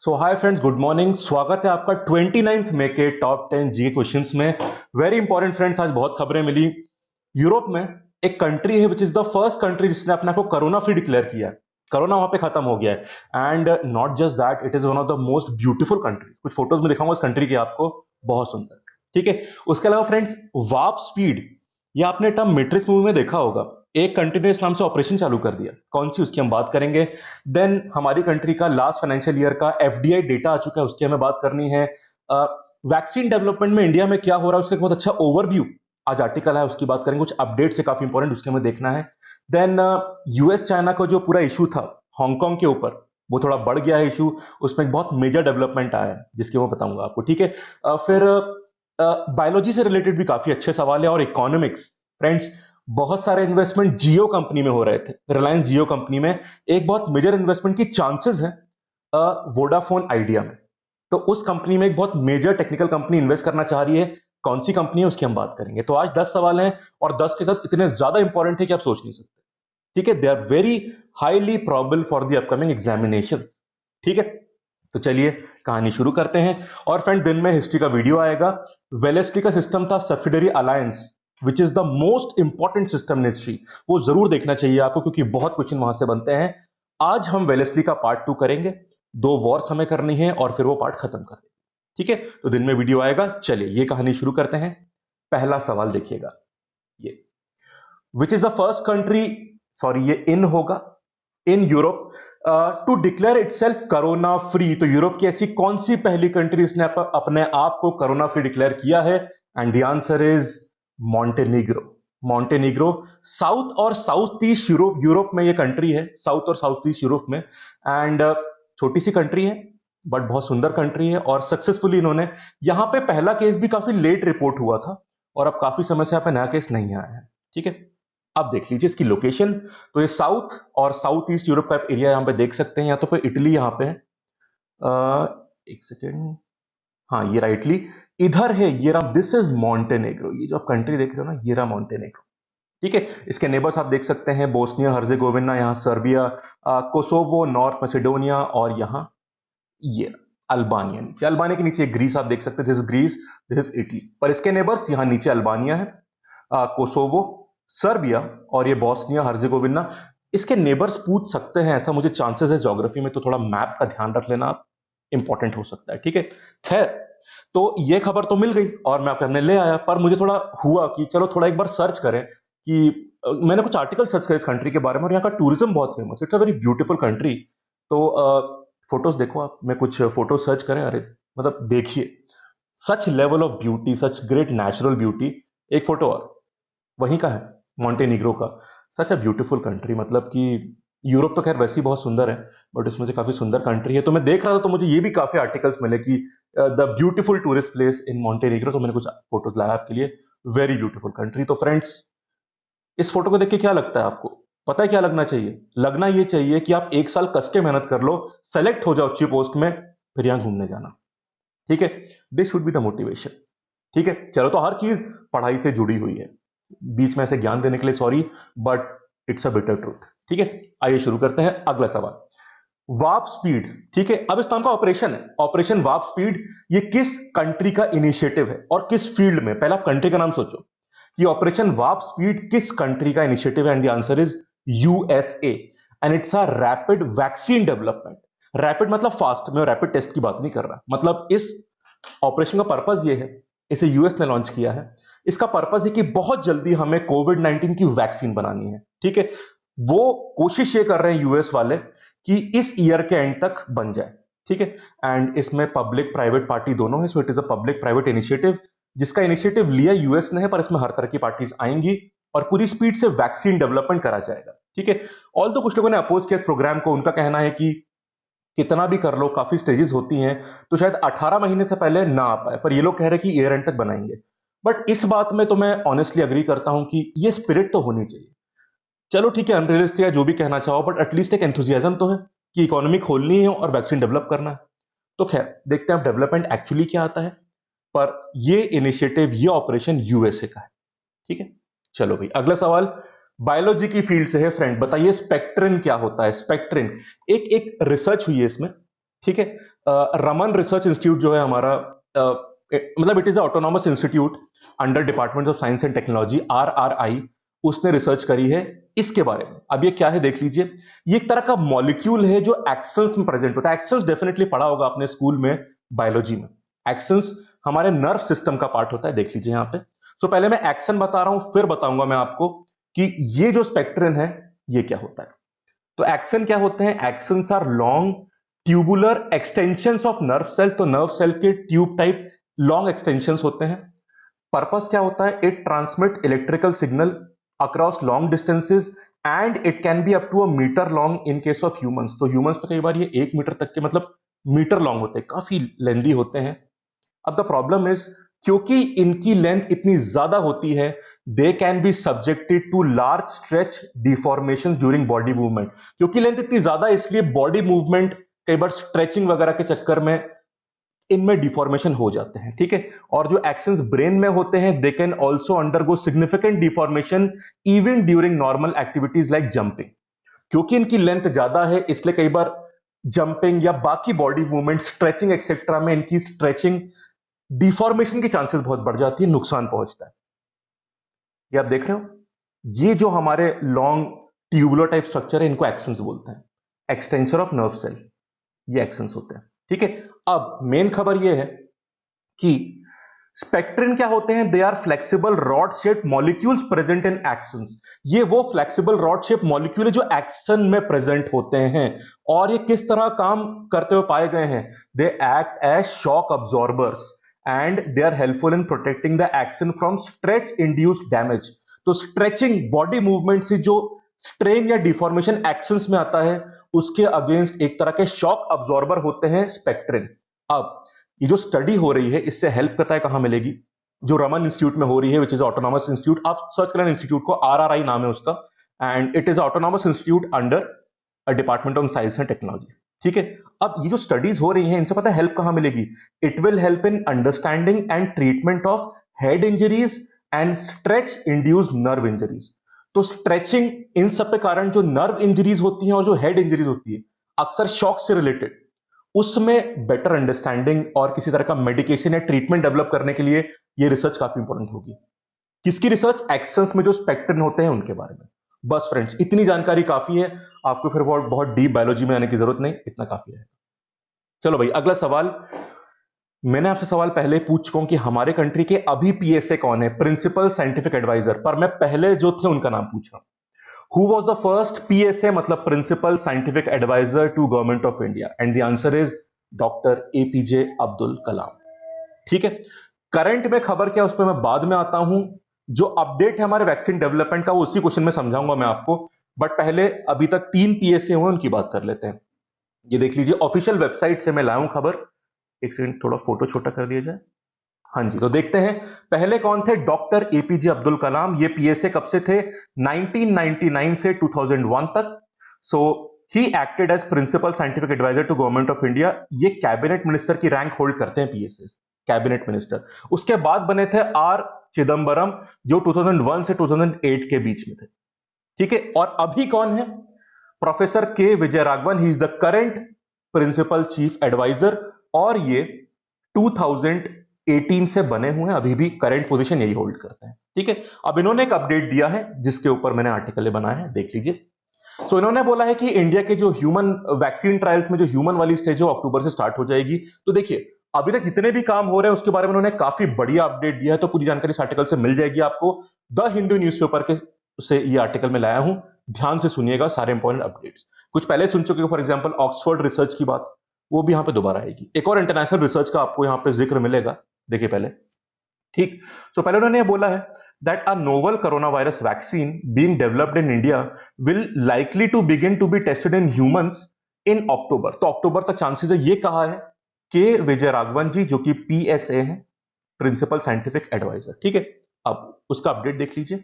सो hi friends, good morning. स्वागत है आपका 29 मई के टॉप 10 जीके क्वेश्चंस में। वेरी इंपॉर्टेंट फ्रेंड्स, आज बहुत खबरें मिली। यूरोप में एक कंट्री है विच इज द फर्स्ट कंट्री जिसने अपने आप को कोरोना फ्री डिक्लेयर किया है। कोरोना वहां पे खत्म हो गया है and not just that, it is one of the most beautiful country. कुछ फोटोज में दिखाऊंगा उस कंट्री की आपको, बहुत सुंदर। ठीक है। उसके अलावा फ्रेंड्स, वार्प स्पीड, ये आपने टर्म मैट्रिक्स मूवी में देखा होगा। एक कंट्री ने इस नाम से ऑपरेशन चालू कर दिया, कौन सी, उसकी हम बात करेंगे। देन हमारी कंट्री का लास्ट फाइनेंशियल ईयर का एफडीआई डेटा आ चुका है, उसकी हमें बात करनी है। वैक्सीन डेवलपमेंट में इंडिया में क्या हो रहा है उसका एक बहुत अच्छा ओवरव्यू आज आर्टिकल है, उसकी बात करेंगे। कुछ अपडेट्स है काफी इंपॉर्टेंट, उसके हमें देखना है। देन यूएस चाइना का जो पूरा इशू था हांगकांग के ऊपर, वो थोड़ा बढ़ गया है इशू, उसमें एक बहुत मेजर डेवलपमेंट आया है जिसके मैं बताऊंगा आपको। ठीक है। फिर बायोलॉजी से रिलेटेड भी काफी अच्छे सवाल है, और इकोनॉमिक्स। फ्रेंड्स, बहुत सारे इन्वेस्टमेंट जियो कंपनी में हो रहे थे, रिलायंस जियो कंपनी में। एक बहुत मेजर इन्वेस्टमेंट की चांसेस है वोडाफोन आइडिया में। तो उस कंपनी में एक बहुत मेजर टेक्निकल कंपनी इन्वेस्ट करना चाह रही है। कौन सी कंपनी है उसकी हम बात करेंगे। तो आज 10 सवाल हैं, और 10 के साथ इतने ज्यादा इंपॉर्टेंट है कि आप सोच नहीं सकते। ठीक है। They are very highly probable for the upcoming examination. ठीक है। तो चलिए कहानी शुरू करते हैं। और फ्रेंड, दिन में हिस्ट्री का वीडियो आएगा। वेलेस्ली का सिस्टम था subsidiary alliance, which is the most important system in history. वो जरूर देखना चाहिए आपको, क्योंकि बहुत क्वेश्चन वहां से बनते हैं। आज हम वेलेस्ली का पार्ट 2 करेंगे। 2 वॉर्स हमें करनी है और फिर वो पार्ट खत्म कर देंगे। ठीक है। तो दिन में वीडियो आएगा। चलिए ये कहानी शुरू करते हैं। पहला सवाल देखिएगा, ये which is the first country, sorry ये इन होगा, in Europe to declare itself corona free. तो यूरोप की ऐसी कौन सी पहली कंट्री इसने अपने आप को कोरोना फ्री डिक्लेयर किया है? And the answer is Montenegro. Montenegro south और साउथ ईस्ट यूरोप, यूरोप में ये कंट्री है, साउथ और साउथ ईस्ट यूरोप में। एंड छोटी सी कंट्री है बट बहुत सुंदर कंट्री है, और सक्सेसफुली इन्होंने, यहां पे पहला केस भी काफी लेट रिपोर्ट हुआ था, और अब काफी समय से यहाँ पे नया केस नहीं आया है। ठीक है। अब देख लीजिए इसकी लोकेशन। तो ये साउथ और साउथ ईस्ट यूरोप का एरिया यहां पे देख सकते हैं। या तो फिर इटली यहां पे है। एक सेकेंड, हाँ ये राइटली इधर है। ये रहा, दिस इज मॉन्टेनेग्रो। ये जो आप कंट्री देख रहे हो ना, ये रहा मॉन्टेनेग्रो। ठीक है। इसके नेबर्स आप देख सकते हैं, बोस्निया हर्जेगोविना, यहाँ सर्बिया, कोसोवो, नॉर्थ मैसेडोनिया, और यहाँ ये अल्बानिया। नीचे अल्बानिया के नीचे ग्रीस आप देख सकते हैं, this is Greece, this is Italy. पर इसके नेबर्स यहाँ नीचे अल्बानिया है, कोसोवो, सर्बिया, और ये बॉस्निया हर्जेगोविना। इसके नेबर्स पूछ सकते हैं, ऐसा मुझे चांसेस है ज्योग्राफी में, तो थोड़ा मैप का ध्यान रख लेना आप, इंपॉर्टेंट हो सकता है। ठीक है। खैर, तो ये खबर तो मिल गई और मैं आपके सामने ले आया, पर मुझे थोड़ा हुआ कि चलो थोड़ा एक बार सर्च करें कि मैंने कुछ आर्टिकल सर्च करे इस कंट्री के बारे में, और यहाँ का टूरिज्म बहुत famous, it's a very beautiful country. तो फोटोज देखो आप, मैं कुछ फोटो सर्च करें, अरे मतलब देखिए, सच level of beauty, such great natural beauty. एक फोटो और वहीं का है, मॉन्टेनिग्रो का। सच अ ब्यूटीफुल कंट्री, मतलब कि यूरोप तो खैर वैसे ही बहुत सुंदर है, बट इसमें से काफी सुंदर कंट्री है। तो मैं देख रहा था तो मुझे ये भी काफी आर्टिकल्स मिले कि the beautiful tourist place in Montenegro. तो मैंने कुछ फोटोज लाया आपके लिए। Very beautiful country. तो फ्रेंड्स, इस फोटो को देख के क्या लगता है आपको? पता है क्या लगना चाहिए? लगना ये चाहिए कि आप एक साल कस के मेहनत कर लो, सेलेक्ट हो जाओ अच्छी पोस्ट में, फिर यहां घूमने जाना। ठीक है। This should be the motivation. ठीक है। चलो, तो हर चीज पढ़ाई से जुड़ी हुई है, बीच में ऐसे ज्ञान देने के लिए sorry, but it's a bitter truth. ठीक है। आइए शुरू करते हैं अगला सवाल। Warp speed. ठीक है। अब इस नाम का ऑपरेशन है, ऑपरेशन वार्प स्पीड। ये किस कंट्री का इनिशिएटिव है और किस फील्ड में? पहले आप कंट्री का नाम सोचो कि ऑपरेशन वार्प स्पीड किस कंट्री का इनिशिएटिव है। And the answer is USA. And it's a rapid vaccine development. Rapid मतलब फास्ट, मैं रैपिड टेस्ट की बात नहीं कर रहा। मतलब इस ऑपरेशन का पर्पस ये है, इसे यूएस ने लॉन्च किया है। इसका पर्पस है कि बहुत जल्दी हमें कोविड 19 की वैक्सीन बनानी है। ठीक है। वो कोशिश ये कर रहे हैं यूएस वाले कि इस ईयर के एंड तक बन जाए। ठीक है। एंड इसमें पब्लिक प्राइवेट पार्टी दोनों है, so it is a public private initiative. जिसका इनिशिएटिव लिया यूएस ने है, पर इसमें हर तरह की पार्टीज आएंगी और पूरी स्पीड से वैक्सीन डेवलपमेंट करा जाएगा। ठीक है। ऑल तो कुछ लोगों ने अपोज किया इस प्रोग्राम को। उनका कहना है कि कितना भी कर लो, काफी स्टेजेस होती हैं, तो शायद 18 महीने से पहले ना आ पाए, पर ये लोग कह रहे हैं कि ईयर एंड तक बनाएंगे। बट इस बात में तो मैं ऑनेस्टली अग्री करता हूं कि ये स्पिरिट तो होनी चाहिए। चलो ठीक है, अनरियलिस्टिक है जो भी कहना चाहो, बट एटलीस्ट एक एंथुजियाज्म तो है कि इकोनॉमी खोलनी है और वैक्सीन डेवलप करना है। तो खैर, देखते हैं अब डेवलपमेंट एक्चुअली क्या आता है। पर ये इनिशिएटिव, ये ऑपरेशन यूएसए का है। ठीक है। चलो भाई, अगला सवाल बायोलॉजी की फील्ड से है। फ्रेंड बताइए, स्पेक्ट्रिन क्या होता है? स्पेक्ट्रिन एक एक रिसर्च हुई है इसमें। ठीक है। रमन रिसर्च इंस्टीट्यूट जो है हमारा, मतलब it is autonomous institute under department of science and technology, RRI। उसने रिसर्च करी है इसके बारे में। अब ये क्या है देख लीजिए। ये एक तरह का मॉलिक्यूल है जो एक्सन्स में प्रेजेंट होता है। एक्सन्स डेफिनेटली पढ़ा होगा आपने स्कूल में, बायोलॉजी में। एक्सन्स हमारे नर्व सिस्टम का पार्ट होता है, देख लीजिए यहां पे। तो पहले मैं एक्सन बता रहा हूं, फिर बताऊंगा मैं आपको कि ये जो स्पेक्ट्रिन है ये क्या होता है। तो एक्सन क्या होते हैं? Axons are long tubular extensions of nerve cell. तो नर्व सेल के ट्यूब टाइप लॉन्ग एक्सटेंशंस होते हैं। पर्पस क्या होता है? It transmit electrical signal across long distances and it can be up to a metre long in case of humans. तो humans पे कई बार ये 1 मीटर तक के, मतलब मीटर लॉन्ग होते हैं, काफी लेंदी होते हैं। अब द प्रॉब्लम इज, क्योंकि इनकी लेंथ इतनी ज्यादा होती है, they can be subjected to large stretch deformation during body movement. क्योंकि लेंथ इतनी ज्यादा है, इसलिए बॉडी मूवमेंट कई बार स्ट्रेचिंग वगैरह के चक्कर में इनमें डिफॉर्मेशन हो जाते हैं। ठीक है। और जो एक्शंस ब्रेन में होते हैं, they can also undergo significant deformation even during normal activities like jumping. क्योंकि इनकी लेंथ ज्यादा है, इसलिए कई बार जंपिंग या बाकी बॉडी मूवमेंट, स्ट्रेचिंग एक्सेट्रा में इनकी स्ट्रेचिंग डिफॉर्मेशन की चांसेस बहुत बढ़ जाती है, नुकसान पहुंचता है। ये आप देख रहे हो, ये जो हमारे लॉन्ग ट्यूबुलर टाइप स्ट्रक्चर है, इनको एक्सन्स बोलते हैं। एक्सटेंशन ऑफ नर्व सेल, ये एक्सन्स होते हैं। ठीक है। अब मेन खबर ये है कि स्पेक्ट्रिन क्या होते हैं? They are flexible rod shape molecules present in axons. ये वो फ्लेक्सिबल रॉड शेप मॉलिक्यूल है जो एक्सन में प्रेजेंट होते हैं। और ये किस तरह काम करते हुए पाए गए हैं? They act as shock absorbers and they are helpful in protecting the axon from stretch induced damage. तो स्ट्रेचिंग बॉडी मूवमेंट से जो स्ट्रेन या डिफॉर्मेशन एक्शंस में आता है, उसके अगेंस्ट एक तरह के शॉक अब्जॉर्बर होते हैं स्पेक्ट्रिन। अब ये जो स्टडी हो रही है, इससे हेल्प पता है कहां मिलेगी? जो रमन इंस्टीट्यूट में हो रही है, विच इज ऑटोनॉमस इंस्टीट्यूट। आप सर्च करें इंस्टीट्यूट को, RRI नाम है उसका, and it is autonomous institute under a department of science and technology. ठीक है। अब ये जो स्टडीज हो रही हैं, इनसे पता है हेल्प कहां मिलेगी? It will help in understanding and treatment of head injuries and stretch induced nerve injuries. तो स्ट्रेचिंग, इन सब के कारण जो नर्व इंजरीज होती हैं और जो हेड इंजरीज होती है, अक्सर शॉक से रिलेटेड, उसमें बेटर अंडरस्टैंडिंग और किसी तरह का मेडिकेशन या ट्रीटमेंट डेवलप करने के लिए ये रिसर्च काफी इंपॉर्टेंट होगी। किसकी रिसर्च? एक्सन्स में जो स्पेक्ट्रिन होते हैं उनके बारे में। बस फ्रेंड्स, इतनी जानकारी काफी है, आपको फिर बहुत बहुत डीप बायोलॉजी में आने की जरूरत नहीं, इतना काफी है। चलो भाई, अगला सवाल। मैंने आपसे सवाल पहले पूछ चुका हूं कि हमारे कंट्री के अभी PSA कौन है, प्रिंसिपल साइंटिफिक एडवाइजर, पर मैं पहले जो थे उनका नाम पूछ रहा हूं। Who was the first PSA, मतलब principal scientific adviser to government of India? And the answer is doctor APJ Abdul Kalam. ठीक है। करंट में खबर क्या, उस पर मैं बाद में आता हूं। जो अपडेट है हमारे वैक्सीन डेवलपमेंट का, वो उसी क्वेश्चन में समझाऊंगा मैं आपको। बट पहले अभी तक 3 PSA हुए, उनकी बात कर लेते हैं। ये देख लीजिए, ऑफिशियल वेबसाइट से मैं लाया हूं खबर। एक सेकंड, थोड़ा फोटो छोटा कर दिया जाए। हाँ जी, तो देखते हैं पहले कौन थे। Doctor APJ Abdul Kalam. ये PSA कब से थे? 1999 से 2001 तक। So he acted as principal scientific adviser to government of India. ये कैबिनेट मिनिस्टर की रैंक होल्ड करते हैं PSA, कैबिनेट मिनिस्टर। उसके बाद बने थे R चिदम्बरम, जो 2001 से 2008 के बीच में थे। ठीक है। और अभी कौन है? Professor K Vijayaraghavan. He is the current principal chief adviser, और ये 2018 से बने हुए हैं, अभी भी करंट पोजीशन यही होल्ड करते हैं। ठीक है। अब इन्होंने एक अपडेट दिया है जिसके ऊपर मैंने आर्टिकल बनाया है, देख लीजिए। सो इन्होंने बोला है कि इंडिया के जो ह्यूमन वैक्सीन ट्रायल्स में जो ह्यूमन वाली स्टेज है, वो अक्टूबर से स्टार्ट हो जाएगी। तो देखिए, अभी तक जितने भी काम हो रहे हैं उसके बारे में उन्होंने काफी बढ़िया अपडेट दिया है। तो पूरी जानकारी इस आर्टिकल से मिल जाएगी आपको। द हिंदू न्यूज़पेपर के से ये आर्टिकल में लाया हूं, ध्यान से सुनिएगा सारे इंपॉर्टेंट अपडेट्स। कुछ पहले सुन चुके हो, फॉर एग्जाम्पल ऑक्सफोर्ड रिसर्च की बात, वो भी यहां पे दोबारा आएगी। एक और इंटरनेशनल रिसर्च का आपको यहां पे जिक्र मिलेगा, देखिए पहले। ठीक। सो पहले उन्होंने ये बोला है that a novel coronavirus vaccine being developed in India will likely to begin to be tested in humans in October। तो अक्टूबर तक चांसेस है, ये कहा है के विजय राघवन जी, जो कि PSA हैं, प्रिंसिपल साइंटिफिक एडवाइजर। ठीक है। अब उसका अपडेट देख लीजिए।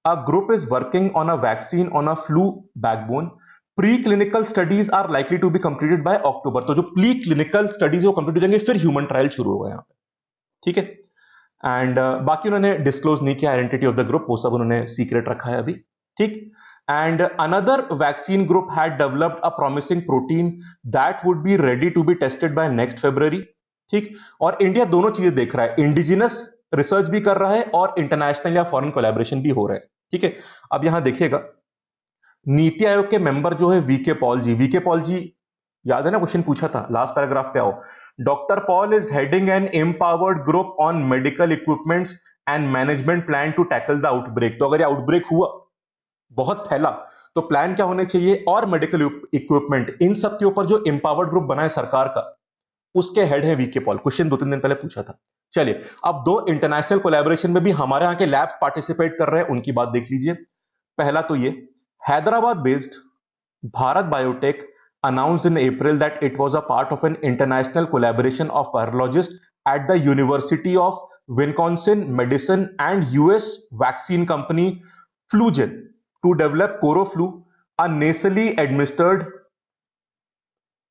A group is working on a vaccine on a flu backbone। Preclinical studies are likely to be completed by October। तो जो प्री क्लिनिकल स्टडीज वो कंप्लीट हो जाएंगे, फिर ह्यूमन ट्रायल शुरू होगा यहाँ पे। ठीक है। एंड बाकी उन्होंने डिस्क्लोज नहीं किया आइडेंटिटी ऑफ द ग्रुप, वो सब उन्होंने सीक्रेट रखा है अभी। ठीक। and another vaccine group had developed a promising protein that would be ready to be tested by next February. ठीक, और इंडिया दोनों चीजें देख रहा है, इंडिजिनस रिसर्च भी कर रहा है और इंटरनेशनल या फॉरेन कोलैबोरेशन भी हो रहा है। ठीक है, अब यहां देखिएगा नीति आयोग के मेंबर जो है वीके पॉल जी, याद है ना क्वेश्चन पूछा था, लास्ट पैराग्राफ पे आओ। Doctor Paul is heading an empowered group on medical equipments and management plan to tackle the outbreak. तो अगर ये आउटब्रेक हुआ, बहुत फैला, तो प्लान क्या होने चाहिए, और मेडिकल इक्विपमेंट, इन सब के ऊपर जो एम्पावर्ड ग्रुप बना है सरकार का, उसके हेड है वीके पॉल। क्वेश्चन 2-3 दिन पहले पूछा था। चलिए, अब दो इंटरनेशनल कोलैबोरेशन में भी हमारे यहां के लैब्स पार्टिसिपेट कर रहे हैं, उनकी बात देख लीजिए। पहला तो ये Hyderabad based Bharat biotech announced in April that it was a part of an international collaboration of virologists at the University of Wisconsin Medicine and US vaccine company Flugen to develop Coroflu, a nasally administered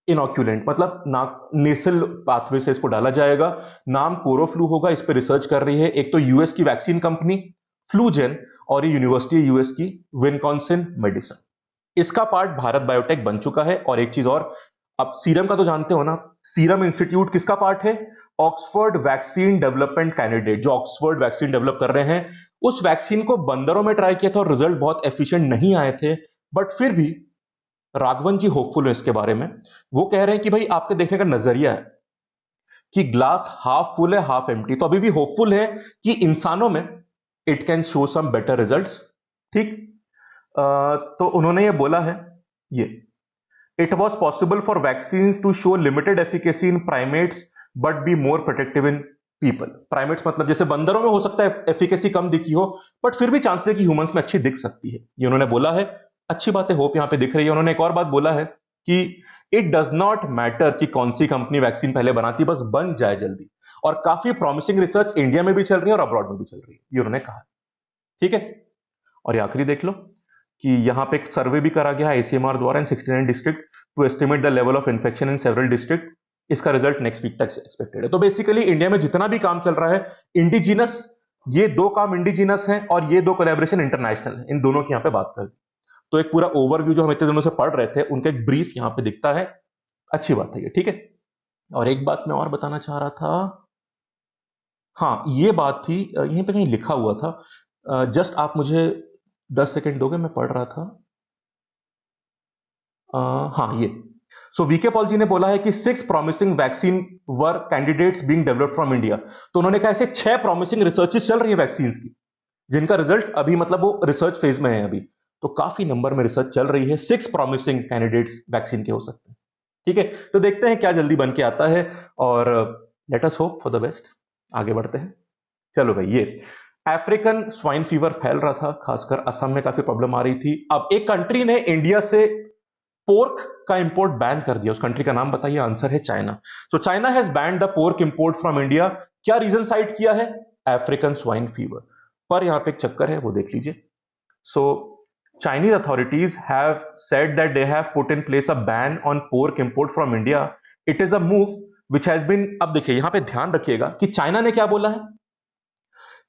inoculant, मतलब नेसल pathway से इसको डाला जाएगा, नाम CoroFlu होगा। इस पर research कर रही है एक तो यूएस की वैक्सीन कंपनी फ्लूजेन और ये यूनिवर्सिटी यूएस की विस्कॉन्सिन मेडिसिन। इसका पार्ट भारत बायोटेक बन चुका है। और एक चीज और, अब सीरम का तो जानते हो ना, सीरम इंस्टीट्यूट किसका पार्ट है, ऑक्सफोर्ड वैक्सीन डेवलपमेंट कैंडिडेट, जो ऑक्सफोर्ड वैक्सीन डेवलप कर रहे हैं। उस वैक्सीन को बंदरों में ट्राई किया था और रिजल्ट बहुत एफिशिएंट नहीं आए थे, बट फिर भी राघवन जी होपफुल है इसके बारे में। वो कह रहे हैं कि भाई आपके देखने का नजरिया है कि ग्लास हाफ फुल है हाफ एम्प्टी, तो अभी भी होपफुल है कि इंसानों में it can show some better results. ठीक, तो उन्होंने ये बोला है, ये it was possible for vaccine to show limited efficacy in primates but be more protective in people. Primates मतलब जैसे बंदरों में हो सकता है एफिकेसी कम दिखी हो, बट फिर भी चांस है कि ह्यूमंस में अच्छी दिख सकती है, ये उन्होंने बोला है। अच्छी बात है, होप यहां पे दिख रही है। उन्होंने एक और बात बोला है कि इट डज नॉट मैटर कि कौन सी कंपनी वैक्सीन पहले बनाती, बस बन जाए जल्दी। और काफी प्रॉमिसिंग रिसर्च इंडिया में भी चल रही है और अब्रॉड में भी चल रही है, ये उन्होंने कहा। ठीक है, और ये आखिरी देख लो कि यहां पे एक सर्वे भी करा गया है आईसीएमआर द्वारा in 69 district to estimate the level of infection in several district. इसका रिजल्ट नेक्स्ट वीक तक एक्सपेक्टेड है। तो बेसिकली इंडिया में जितना भी काम चल रहा है इंडिजिनस, ये दो काम इंडिजिनस हैं और ये दो कोलैबोरेशन इंटरनेशनल है, इन दोनों की यहां पे बात करें तो एक पूरा ओवरव्यू जो हम इतने दिनों से पढ़ रहे थे उनका एक ब्रीफ यहां पे दिखता है। अच्छी बात है ये, ठीक है। और एक बात मैं और बताना चाह रहा था, हाँ ये बात थी, यहीं पे कहीं लिखा हुआ था, जस्ट आप मुझे 10 सेकेंड दोगे, मैं पढ़ रहा था। हाँ ये, सो वीके पॉल जी ने बोला है कि 6 promising vaccine were candidates being developed from India. तो उन्होंने कहा ऐसे 6 प्रॉमिसिंग रिसर्चेस चल रही है वैक्सीन की, जिनका रिजल्ट अभी मतलब वो रिसर्च फेज में है अभी। तो काफी नंबर में रिसर्च चल रही है, 6 प्रॉमिसिंग कैंडिडेट्स वैक्सीन के हो सकते हैं। ठीक है, तो देखते हैं क्या जल्दी बन के आता है और let us hope for the best. आगे बढ़ते हैं। चलो भाई, ये अफ्रीकन स्वाइन फीवर फैल रहा था, खासकर असम में काफी प्रॉब्लम आ रही थी। अब एक कंट्री ने इंडिया से पोर्क का इंपोर्ट बैन कर दिया। उस कंट्री का नाम बताइए, आंसर है China. So China has banned the pork import from India. क्या रीजन साइट किया है, अफ्रीकन स्वाइन फीवर। पर यहां पे एक चक्कर है, वो देख लीजिए। सो Chinese authorities have said that they have put in place a ban on pork import from India. It is a move which has been, अब देखिए यहां पे ध्यान रखिएगा कि चाइना ने क्या बोला है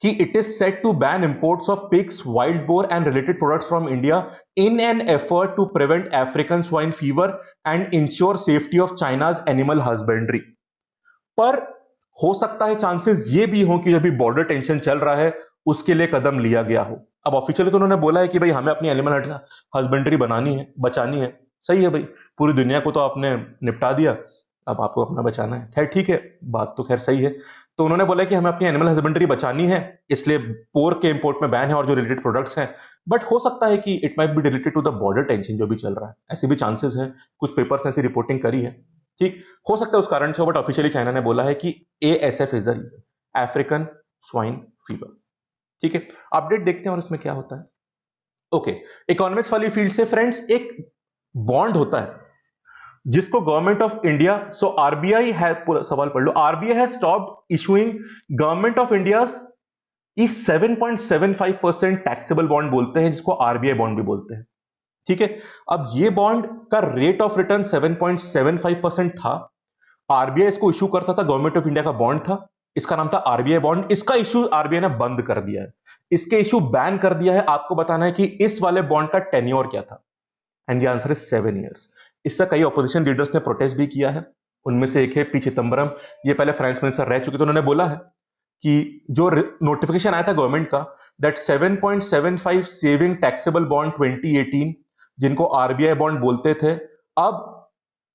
कि it is set to ban imports of pigs, wild boar and related products from India in an effort to prevent African swine fever and ensure safety of China's animal husbandry. पर हो सकता है chances ये भी हो कि जब भी बॉर्डर टेंशन चल रहा है उसके लिए कदम लिया गया हो। अब ऑफिशियली तो उन्होंने बोला है कि भाई हमें अपनी एनिमल हस्बेंड्री बनानी है, बचानी है। सही है भाई, पूरी दुनिया को तो आपने निपटा दिया, अब आपको अपना बचाना है। खैर ठीक है, बात तो खैर सही है। तो उन्होंने बोला कि हमें अपनी एनिमल हस्बेंड्री बचानी है, इसलिए पोर्क के इंपोर्ट में बैन है और जो रिलेटेड प्रोडक्ट्स हैं। बट हो सकता है कि it might be related to the border tension जो भी चल रहा है, ऐसे भी चांसेस हैं। कुछ पेपर्स ने ऐसी रिपोर्टिंग करी है, ठीक हो सकता है उस कारण से हो। बट ऑफिशियली चाइना ने बोला है कि ASF is the reason, African swine fever. ठीक है, अपडेट देखते हैं और इसमें क्या होता है। ओके, इकोनॉमिक्स वाली फील्ड से फ्रेंड्स, एक बॉन्ड होता है जिसको government of India, so RBI है, पूरा सवाल पढ़ लो, RBI has stopped issuing government of India is 7.75% taxable bond बोलते हैं, जिसको आरबीआई बॉन्ड भी बोलते हैं। ठीक है, अब ये बॉन्ड का रेट ऑफ रिटर्न 7.75% था। आरबीआई इसको इशू करता था, गवर्नमेंट ऑफ इंडिया का बॉन्ड था, इसका नाम था आरबीआई बॉन्ड। इसका इशू आरबीआई ने बंद कर दिया है। इसके इशू बैन कर दिया है। आपको बताना है कि इस वाले बॉन्ड का टेन्योर क्या था, and the answer is 7 years. इससे कई ऑपोजिशन लीडर्स ने प्रोटेस्ट भी किया है। उनमें से एक है पी चिदम्बरम, ये पहले फाइनेंस मिनिस्टर रह चुके थे। उन्होंने बोला है कि जो नोटिफिकेशन आया था गवर्नमेंट का, दैट 7.75 सेविंग टैक्सेबल बॉन्ड 2018, जिनको आरबीआई बॉन्ड बोलते थे, अब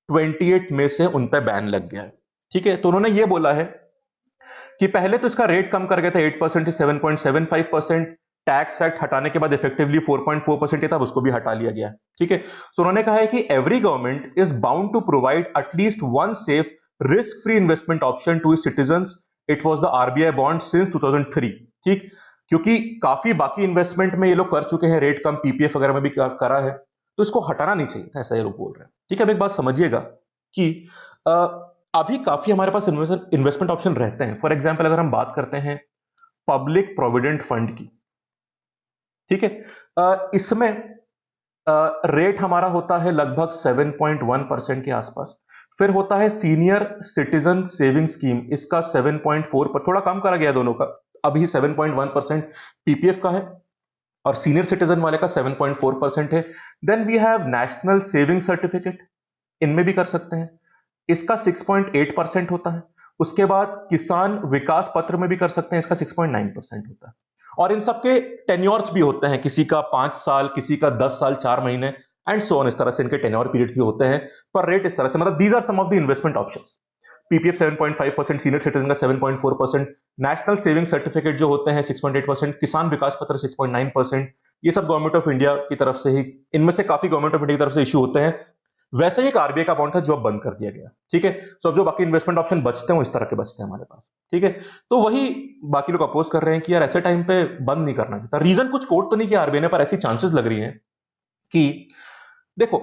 28 में से उन पे बैन लग गया है। ठीक है, तो उन्होंने ये बोला है कि पहले तो इसका रेट कम कर गया था 8% से 7.75%। टैक्स फैक्ट हटाने के बाद इफेक्टिवली 4.4% था, उसको भी हटा लिया गया है। ठीक है, तो उन्होंने कहा है कि every government is bound to provide at least one safe risk free investment option to its citizens. It was the RBI bond since 2003। ठीक, क्योंकि काफी बाकी इन्वेस्टमेंट में ये लोग कर चुके हैं, रेट कम पीपीएफ वगैरह में भी करा है, तो इसको हटाना नहीं चाहिए था, ऐसा ये लोग बोल रहे हैं। ठीक है, अब एक बात समझिएगा कि अ, अभी काफी हमारे पास इन्वेस्टमेंट ऑप्शन रहते हैं। फॉर एग्जाम्पल अगर हम बात करते हैं पब्लिक प्रोविडेंट फंड की, ठीक है, इसमें रेट हमारा होता है लगभग 7.1% के आसपास। फिर होता है सीनियर सिटीजन सेविंग स्कीम, इसका 7.4 पर, थोड़ा कम करा गया दोनों का, अभी 7.1% पीपीएफ का है, और सीनियर सिटीजन वाले का 7.4% है। Then we have national saving certificate, इनमें भी कर सकते हैं, इसका 6.8% होता है। उसके बाद किसान विकास पत्र में भी कर सकते हैं, इसका 6.9% होता है। और इन सबके टेन्योर्स भी होते हैं, किसी का 5 साल, किसी का 10 साल 4 महीने, एंड सो ऑन। इस तरह से इनके टेन्योर पीरियड्स भी होते हैं, पर रेट इस तरह से, मतलब these are some of the investment options. PPF 7.5%, senior citizen का 7.4%, नेशनल सेविंग सर्टिफिकेट जो होते हैं 6.8%, किसान विकास पत्र 6.9%। ये सब गवर्नमेंट ऑफ इंडिया की तरफ से ही, इनमें से काफी गवर्नमेंट ऑफ इंडिया की तरफ से इशू होते हैं। वैसे ही एक आरबीआई का बॉन्ड था जो अब बंद कर दिया गया। ठीक है, सो अब जो बाकी इन्वेस्टमेंट ऑप्शन बचते हैं वो इस तरह के बचते हैं हमारे पास। ठीक है, तो वही बाकी लोग अपोज कर रहे हैं कि यार ऐसे टाइम पे बंद नहीं करना चाहिए था। रीजन कुछ कोट तो नहीं किया आरबीआई ने, पर ऐसी चांसेस लग रही हैं कि देखो,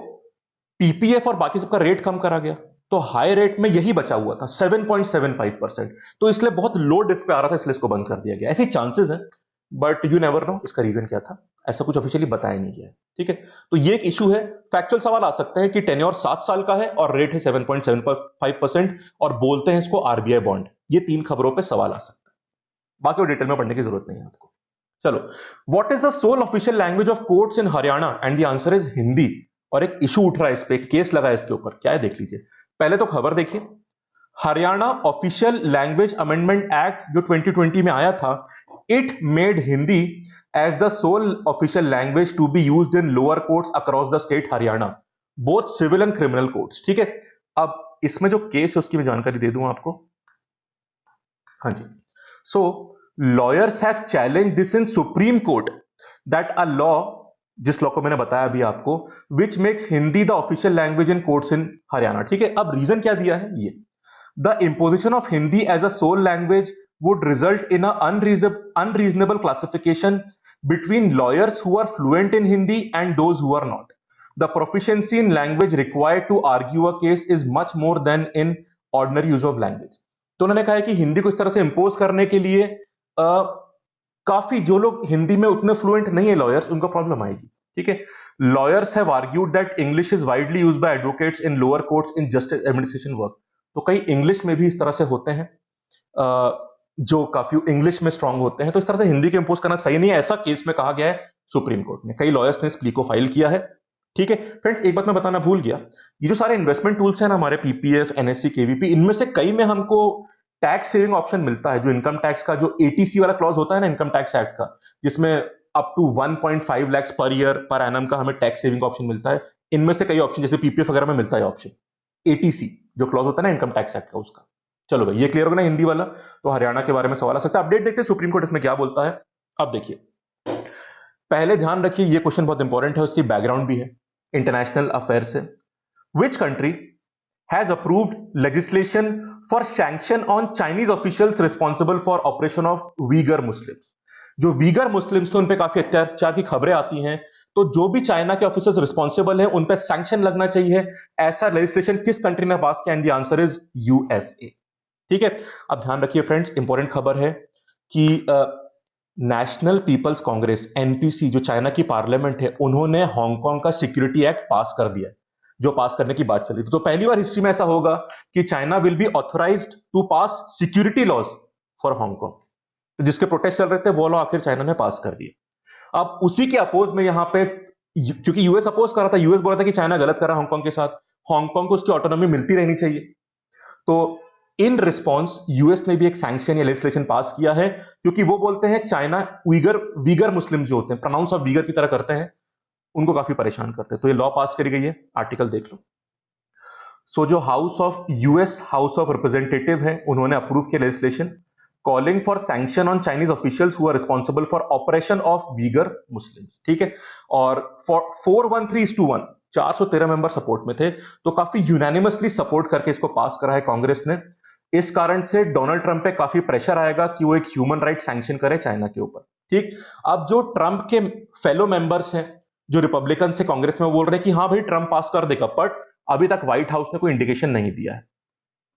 पीपीएफ और बाकी सबका रेट कम करा गया, तो हाई रेट में यही बचा हुआ था 7.75%, तो इसलिए बहुत लो डिस्क पे आ रहा था, इसलिए इसको बंद कर दिया गया। ऐसे चांसेस है, बट यू नेवर नो इसका रीजन क्या था, ऐसा कुछ ऑफिशियली बताया नहीं गया है। ठीक है, तो ये एक इशू है। फैक्चुअल सवाल आ सकता है कि टेन्योर 7 साल का है और रेट है 7.75% और बोलते हैं इसको आरबीआई बॉन्ड। ये 3 खबरों पे सवाल आ सकता है, बाकी और डिटेल में पढ़ने की जरूरत नहीं है आपको। चलो, what is the sole official language of courts in Haryana, and the answer is Hindi. और एक इशू उठ रहा है इस पे, एक केस लगा है इसके ऊपर, क्या है देख लीजिए। पहले तो खबर देखिए, Haryana official language amendment act जो 2020 में आया था, it made Hindi as the sole official language to be used in lower courts across the state Haryana, both civil and criminal courts. ठीक है, अब इसमें जो केस है उसकी मैं जानकारी दे दूं आपको। हाँ जी, so lawyers have challenge this in supreme court that a law, जिस लॉ को मैंने बताया अभी आपको, which makes Hindi the official language in courts in Haryana. ठीक है, अब रीजन क्या दिया है, ये the imposition of Hindi as a sole language would result in an unreasonable classification between lawyers who are fluent in Hindi and those who are not. The proficiency in language required to argue a case is much more than in ordinary use of language. तो उन्होंने कहा है कि हिंदी को इस तरह से impose करने के लिए काफी जो लोग हिंदी में उतने फ्लुएंट नहीं है लॉयर्स, उनको प्रॉब्लम आएगी। ठीक है, lawyers have argued that English is widely used by advocates in lower courts in justice administration work. तो कई इंग्लिश में भी इस तरह से होते हैं, जो काफी इंग्लिश में स्ट्रांग होते हैं, तो इस तरह से हिंदी के इंपोज करना सही नहीं है, ऐसा केस में कहा गया है सुप्रीम कोर्ट में। कई लॉयर्स ने इस प्ली को फाइल किया है। ठीक है फ्रेंड्स, एक बात मैं बताना भूल गया, ये जो सारे इन्वेस्टमेंट टूल्स हैं ना हमारे, पीपीएफ, एनएससी, केवीपी, इनमें से कई में हमको टैक्स सेविंग ऑप्शन मिलता है। जो इनकम टैक्स का जो एटीसी वाला क्लॉज होता है ना इनकम टैक्स एक्ट का, जिसमें up to 1.5 lakh per year per annum का हमें टैक्स सेविंग ऑप्शन मिलता है। इनमें से कई ऑप्शन, जैसे पीपीएफ वगैरह में मिलता है ऑप्शन एटीसी, जो क्लॉज होता है ना इनकम टैक्स एक्ट का उसका। चलो भाई, ये क्लियर होगा ना हिंदी वाला। तो हरियाणा के बारे में सवाल आ सकता है। अपडेट देखते हैं सुप्रीम कोर्ट इसमें क्या बोलता है। अब देखिए, पहले ध्यान रखिए ये क्वेश्चन बहुत इंपॉर्टेंट है, उसकी बैकग्राउंड भी है इंटरनेशनल अफेयर से। Which country has approved legislation for sanction on Chinese officials responsible for operation of Uighur Muslims. जो वीगर मुस्लिम्स हैं उन पे काफी अत्याचार की खबरें आती हैं, तो जो भी चाइना के ऑफिसर्स रिस्पॉन्सिबल हैं उन पे सैंक्शन लगना चाहिए। ऐसा लेजिस्लेशन किस कंट्री ने पास किया? And the answer is USA. ठीक है, अब ध्यान रखिए फ्रेंड्स, इंपॉर्टेंट खबर है कि नेशनल पीपल्स कांग्रेस एनपीसी, जो चाइना की पार्लियामेंट है, उन्होंने हांगकांग का सिक्योरिटी एक्ट पास कर दिया, जो पास करने की बात चल रही थी। तो पहली बार हिस्ट्री में ऐसा होगा कि China will be authorised to pass security laws for Hong Kong. तो जिसके प्रोटेस्ट चल रहे थे वो लॉ आखिर चाइना ने पास कर दिया। अब उसी के अपोज में यहां पे, क्योंकि यूएस अपोज कर रहा था, यूएस बोल रहा था कि चाइना गलत कर रहा है हांगकांग के साथ, हांगकांग को उसकी ऑटोनॉमी मिलती रहनी चाहिए। तो इन रिस्पॉन्स यूएस ने भी एक सैंक्शन या लेजिस्लेशन पास किया है, क्योंकि वो बोलते हैं चाइना उइगर वीगर मुस्लिम जो होते हैं, प्रोनाउंस ऑफ वीगर की तरह करते हैं, उनको काफी परेशान करते हैं। तो ये लॉ पास करी गई है, आर्टिकल देख लो। सो जो house of US house of representative है, उन्होंने अप्रूव किया legislation calling for sanction on Chinese officials who are responsible for operation of Uighur Muslims. ठीक है, और फॉर 413:1 413 मेंबर सपोर्ट में थे, तो काफी यूनानिमसली सपोर्ट करके इसको पास करा है कांग्रेस ने। इस कारण से डोनाल्ड ट्रंप पे काफी प्रेशर आएगा कि वो एक ह्यूमन राइट सैंक्शन करे चाइना के ऊपर। ठीक, अब जो ट्रंप के फेलो मेंबर्स हैं, जो रिपब्लिकन से कांग्रेस में, वो बोल रहे हैं कि हाँ भाई ट्रंप पास कर देगा, बट अभी तक व्हाइट हाउस ने कोई इंडिकेशन नहीं दिया है।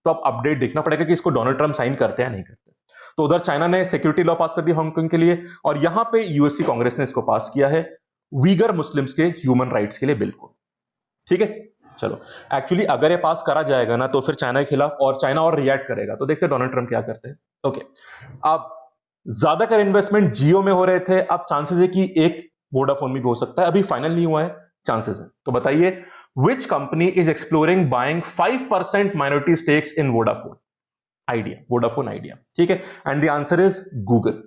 तो अब अपडेट देखना पड़ेगा कि इसको डोनाल्ड ट्रंप साइन करते हैं या नहीं करते। तो उधर चाइना ने सिक्योरिटी लॉ पास कर दी हांगकांग के लिए, और यहां पे यूएससी कांग्रेस ने इसको पास किया है वीगर मुस्लिम्स के ह्यूमन राइट्स के लिए बिल को। ठीक है, चलो। एक्चुअली अगर ये पास करा जाएगा ना, तो फिर चाइना के खिलाफ और चाइना और रिएक्ट करेगा, तो देखते हैं डोनाल्ड ट्रंप क्या करते हैं। ओके, अब ज्यादातर इन्वेस्टमेंट जियो में हो रहे थे, अब चांसेस है कि एक वोडाफोन में भी हो सकता है, अभी फाइनल नहीं हुआ है, चांसेस है। तो बताइए, which company is exploring buying 5% minority stakes in Vodafone idea, Vodafone idea. ठीक है, and the answer is Google.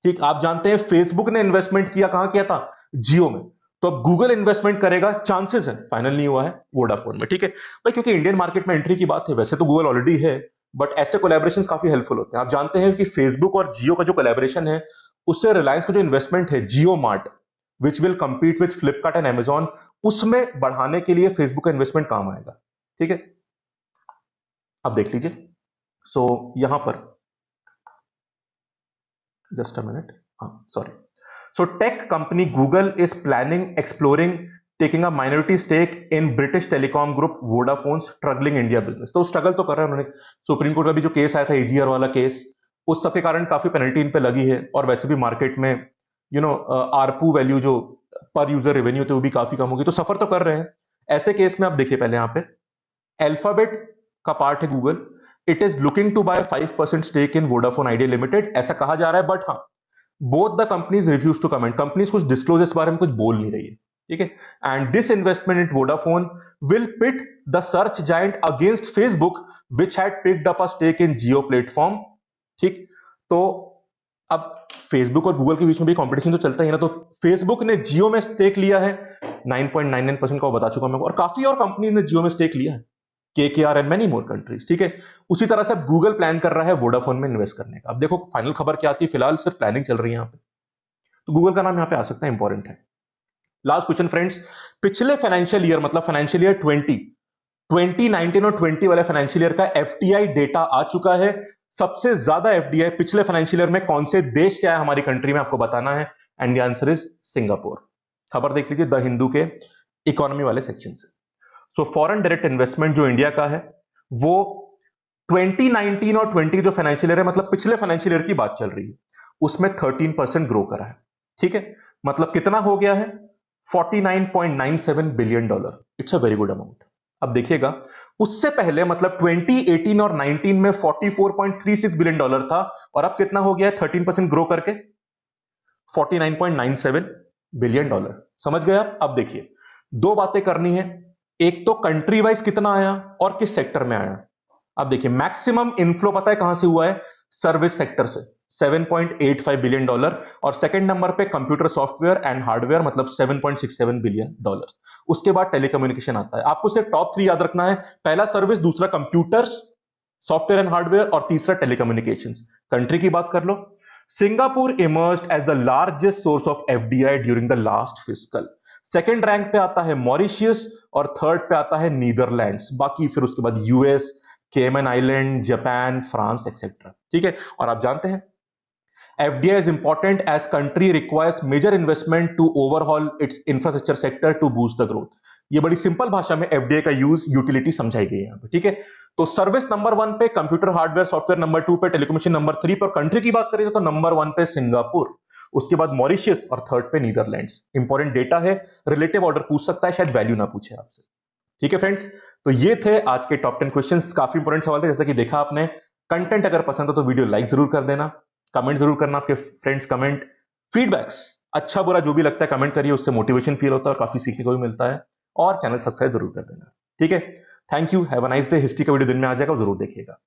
ठीक, आप जानते हैं फेसबुक ने इन्वेस्टमेंट किया, कहां किया था? जियो में। तो अब गूगल इन्वेस्टमेंट करेगा, चांसेस है, फाइनल नहीं हुआ है, वोडाफोन में। ठीक है भाई, क्योंकि इंडियन मार्केट में एंट्री की बात है, वैसे तो गूगल ऑलरेडी है, बट ऐसे कोलैबोरेशंस काफी हेल्पफुल होते हैं। आप जानते हैं कि फेसबुक और जियो का जो कोलैबोरेशन है, उससे रिलायंस का जो इन्वेस्टमेंट है Jio Mart, which will compete with Flipkart and Amazon, उसमें बढ़ाने के लिए फेसबुक का इन्वेस्टमेंट काम आएगा। ठीक है, अब देख लीजिए। सो यहां पर जस्ट अ मिनट, हाँ sorry. So tech company Google is planning exploring taking a minority stake in British telecom group Vodafone's struggling India business। तो स्ट्रगल तो कर रहे हैं उन्होंने, सुप्रीम कोर्ट का भी जो केस आया था एजीआर वाला केस, उस सब के कारण काफी पेनल्टी इन पे लगी है, और वैसे भी मार्केट में आरपू वैल्यू जो पर यूजर रेवेन्यू थे वो भी काफी कम होगी, तो सफर तो कर रहे हैं। ऐसे केस में आप देखिए पहले यहाँ पे अल्फाबेट का पार्ट है Google, it is looking to buy 5% stake in Vodafone Idea limited, ऐसा कहा जा रहा है, बट हाँ both the companies refuse to comment, companies कुछ डिस्क्लोज इस बारे में कुछ बोल नहीं रही है। ठीक है, and this investment in Vodafone will pit the search giant against Facebook which had picked up a stake in Jio platform. ठीक, तो अब फेसबुक और गूगल के बीच में भी कंपटीशन तो चलता ही है ना, तो फेसबुक ने जियो में स्टेक लिया है 9.99% का, वो बता चुका मैं, और काफी और कंपनीज ने जियो में स्टेक लिया है, KKR and many more countries. ठीक है, उसी तरह से गूगल प्लान कर रहा है वोडाफोन में इन्वेस्ट करने का। अब देखो फाइनल खबर क्या आती है, फिलहाल सिर्फ प्लानिंग चल रही है यहाँ पे, तो गूगल का नाम यहाँ पे आ सकता है, इंपॉर्टेंट है। लास्ट क्वेश्चन फ्रेंड्स, पिछले फाइनेंशियल ईयर मतलब फाइनेंशियल ईयर 2019 और 20 वाले फाइनेंशियल ईयर का एफडीआई डेटा आ चुका है। सबसे ज्यादा एफडीआई पिछले फाइनेंशियल ईयर में कौन से देश से आया हमारी कंट्री में, आपको बताना है, and the answer is Singapore. खबर देख लीजिए द हिंदू के इकोनॉमी वाले सेक्शन से। सो फॉरेन डायरेक्ट इन्वेस्टमेंट जो इंडिया का है, वो 2019 और 20 जो फाइनेंशियल ईयर है, मतलब पिछले फाइनेंशियल ईयर की बात चल रही है, उसमें 13% ग्रो करा है। ठीक है, मतलब कितना हो गया है? $49.97 billion. It's a very good amount. अब देखिएगा, उससे पहले मतलब 2018 और 19 में $44.36 बिलियन था, और अब कितना हो गया है 13% ग्रो करके? $49.97 बिलियन। समझ गए आप? अब देखिए, दो बातें करनी है, एक तो कंट्री वाइज कितना आया और किस सेक्टर में आया। अब देखिए, मैक्सिमम इनफ्लो पता है कहां से हुआ है? सर्विस सेक्टर से, $7.85 बिलियन, और सेकंड नंबर पे कंप्यूटर सॉफ्टवेयर एंड हार्डवेयर, मतलब $7.67 बिलियन। उसके बाद टेलीकम्युनिकेशन आता है। आपको सिर्फ टॉप 3 याद रखना है, पहला सर्विस, दूसरा कंप्यूटर्स सॉफ्टवेयर एंड हार्डवेयर, और तीसरा टेलीकम्युनिकेशंस। कंट्री की बात कर लो, Singapore emerged as the largest source of FDI during the last fiscal. Second rank पे आता है मॉरिशियस, और थर्ड पे आता है नीदरलैंड्स, बाकी फिर उसके बाद यूएस, केमन आइलैंड, जापान, फ्रांस एक्सेट्रा। ठीक है, और आप जानते हैं FDI is important as country requires major investment to overhaul its infrastructure sector to boost the growth। ये बड़ी सिंपल भाषा में एफडीआई का यूज, यूटिलिटी समझाई गई है यहाँ पे। ठीक है, तो सर्विस नंबर 1 पे, कंप्यूटर हार्डवेयर सॉफ्टवेयर नंबर 2 पे, टेलीकम्युनिकेशन नंबर 3 पे, और कंट्री की बात करें तो नंबर 1 पे सिंगापुर, उसके बाद मॉरिशियस, और थर्ड पे नीदरलैंड्स। इंपॉर्टेंट डेटा है, रिलेटिव ऑर्डर पूछ सकता है, शायद वैल्यू ना पूछे आपसे। ठीक है फ्रेंड्स, तो ये थे आज के टॉप 10 क्वेश्चंस। काफी इंपॉर्टेंट सवाल थे, जैसा कि देखा आपने। कंटेंट अगर पसंद हो तो वीडियो लाइक जरूर कर देना, कमेंट जरूर करना, आपके फ्रेंड्स कमेंट, फीडबैक्स, अच्छा बुरा जो भी लगता है कमेंट करिए, उससे मोटिवेशन फील होता है और काफी सीखने को भी मिलता है। और चैनल सब्सक्राइब जरूर कर देना, ठीक है। Thank you, have a nice day. History का वीडियो दिन में आ जाएगा, जरूर देखिएगा।